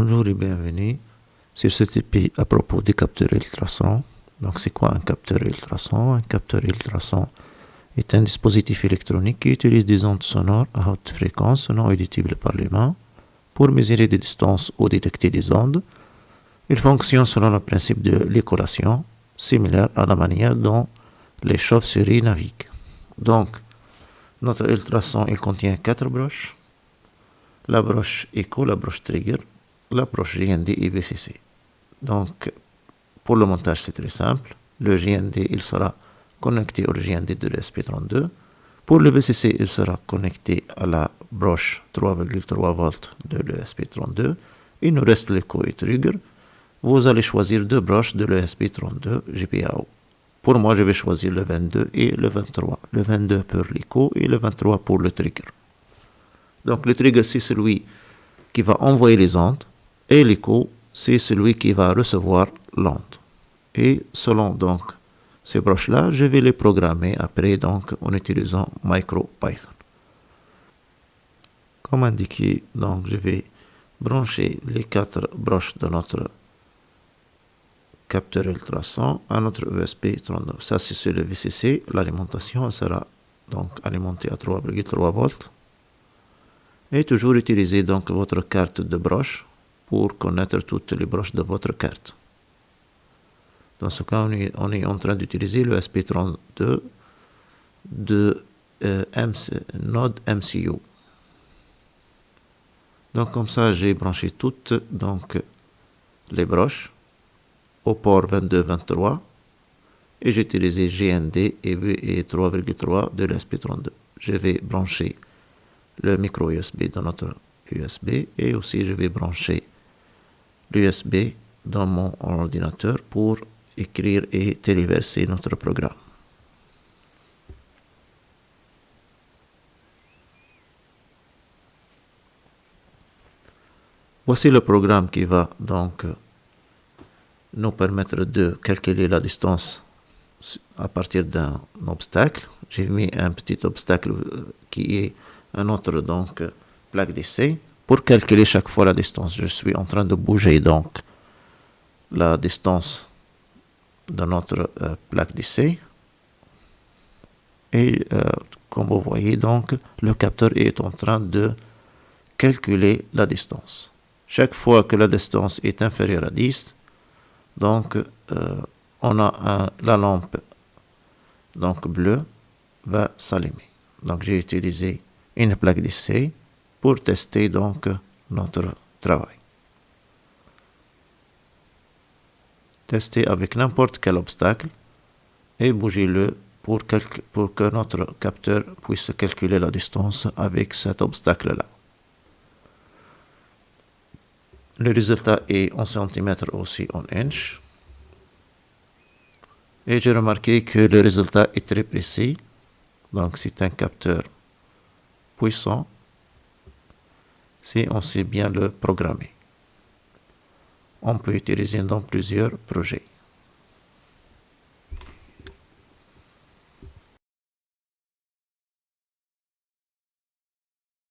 Bonjour et bienvenue sur ce TP à propos des capteurs ultrasons. Donc c'est quoi un capteur ultrason? Un capteur ultrason est un dispositif électronique qui utilise des ondes sonores à haute fréquence non audibles par l'humain pour mesurer des distances ou détecter des ondes. Il fonctionne selon le principe de l'écolation, similaire à la manière dont les chauves-souris naviguent. Donc, notre ultrason il contient 4 broches. La broche écho, la broche trigger, la broche JND et VCC. Donc, pour le montage, c'est très simple. Le JND, il sera connecté au JND de l'ESP32. Pour le VCC, il sera connecté à la broche 3,3 volts de l'ESP32. Il nous reste l'écho et trigger. Vous allez choisir deux broches de l'ESP32 GPIO. Pour moi, je vais choisir le 22 et le 23. Le 22 pour l'écho et le 23 pour le trigger. Donc, le trigger, c'est celui qui va envoyer les ondes. Et l'écho, c'est celui qui va recevoir l'onde. Et selon donc ces broches-là, je vais les programmer après donc en utilisant MicroPython. Comme indiqué, donc je vais brancher les 4 broches de notre capteur ultrason à notre ESP32. Ça c'est sur le VCC. L'alimentation sera donc alimentée à 3,3 volts. Et toujours utiliser donc votre carte de broche pour connaître toutes les broches de votre carte. Dans ce cas, on est en train d'utiliser le SP32 de Node MCU. Donc comme ça, j'ai branché toutes donc, les broches au port 22-23 et j'ai utilisé GND et 3,3 de l'SP32. Je vais brancher le micro USB dans notre USB et aussi je vais brancher l'USB dans mon ordinateur pour écrire et téléverser notre programme. Voici le programme qui va donc nous permettre de calculer la distance à partir d'un obstacle. J'ai mis un petit obstacle qui est un autre donc plaque d'essai. Pour calculer chaque fois la distance, je suis en train de bouger donc la distance de notre plaque d'essai. Et comme vous voyez donc, le capteur est en train de calculer la distance. Chaque fois que la distance est inférieure à 10, donc on a la lampe donc bleue va s'allumer. Donc j'ai utilisé une plaque d'essai pour tester donc notre travail. Tester avec n'importe quel obstacle et bougez-le pour que notre capteur puisse calculer la distance avec cet obstacle-là. Le résultat est en centimètres aussi en inch. Et j'ai remarqué que le résultat est très précis. Donc c'est un capteur puissant si on sait bien le programmer. On peut utiliser dans plusieurs projets.